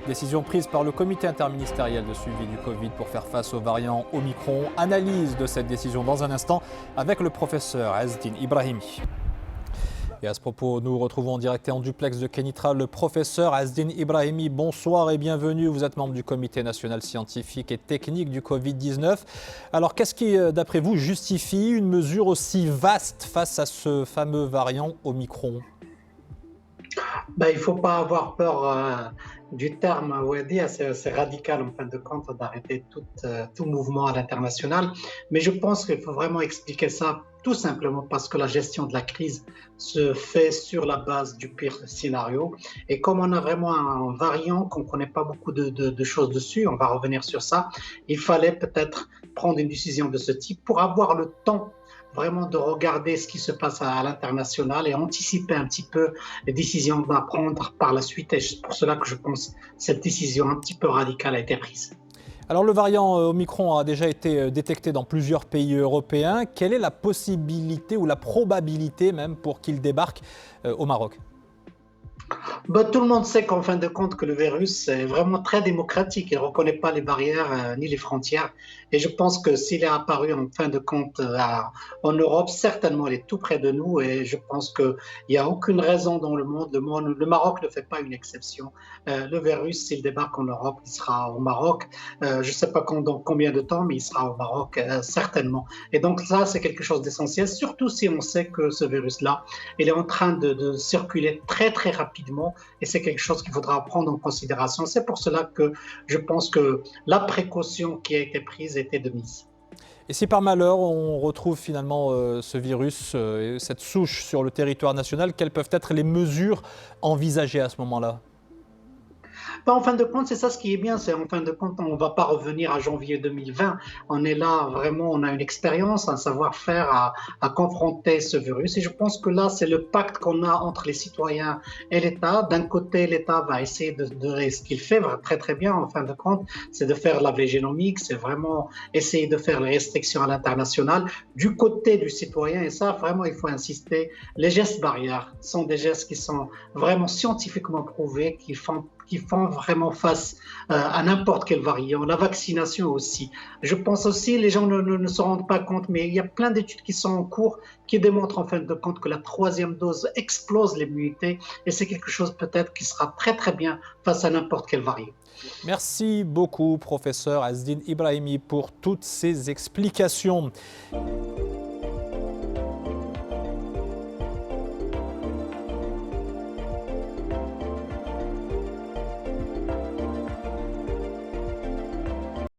Décision prise par le comité interministériel de suivi du Covid pour faire face aux variants Omicron. Analyse de cette décision dans un instant avec le professeur Azdin Ibrahimi. Et à ce propos, nous retrouvons en direct et en duplex de Kenitra le professeur Azdin Ibrahimi. Bonsoir et bienvenue. Vous êtes membre du comité national scientifique et technique du Covid-19. Alors, qu'est-ce qui, d'après vous, justifie une mesure aussi vaste face à ce fameux variant Omicron ? Il ne faut pas avoir peur du terme Wadi, c'est radical en fin de compte d'arrêter tout mouvement à l'international. Mais je pense qu'il faut vraiment expliquer ça tout simplement parce que la gestion de la crise se fait sur la base du pire scénario. Et comme on a vraiment un variant qu'on ne connaît pas beaucoup de choses dessus, on va revenir sur ça, il fallait peut-être prendre une décision de ce type pour avoir le temps vraiment de regarder ce qui se passe à l'international et anticiper un petit peu les décisions à prendre par la suite. Et c'est pour cela que je pense que cette décision un petit peu radicale a été prise. Alors le variant Omicron a déjà été détecté dans plusieurs pays européens. Quelle est la possibilité ou la probabilité même pour qu'il débarque au Maroc ? Tout le monde sait qu'en fin de compte que le virus est vraiment très démocratique, il ne reconnaît pas les barrières ni les frontières. Et je pense que s'il est apparu en fin de compte en Europe, certainement il est tout près de nous et je pense qu'il n'y a aucune raison dans le monde. Le Maroc ne fait pas une exception. Le virus, s'il débarque en Europe, il sera au Maroc. Je ne sais pas dans combien de temps, mais il sera au Maroc certainement. Et donc ça, c'est quelque chose d'essentiel, surtout si on sait que ce virus-là, il est en train de circuler très très rapidement. Et c'est quelque chose qu'il faudra prendre en considération. C'est pour cela que je pense que la précaution qui a été prise était de mise. Et si par malheur on retrouve finalement ce virus, cette souche sur le territoire national, quelles peuvent être les mesures envisagées à ce moment-là ? En fin de compte, c'est ça ce qui est bien, c'est en fin de compte, on ne va pas revenir à janvier 2020. On est là, vraiment, on a une expérience, un savoir-faire à confronter ce virus. Et je pense que là, c'est le pacte qu'on a entre les citoyens et l'État. D'un côté, l'État va essayer de ce qu'il fait très très bien, en fin de compte, c'est de faire la veille génomique, c'est vraiment essayer de faire les restrictions à l'international. Du côté du citoyen, et ça, vraiment, il faut insister, les gestes barrières sont des gestes qui sont vraiment scientifiquement prouvés, qui font vraiment face à n'importe quel variant. La vaccination aussi. Je pense aussi, les gens ne se rendent pas compte, mais il y a plein d'études qui sont en cours qui démontrent en fin de compte que la troisième dose explose l'immunité et c'est quelque chose peut-être qui sera très très bien face à n'importe quel variant. Merci beaucoup, professeur Azdin Ibrahimi, pour toutes ces explications.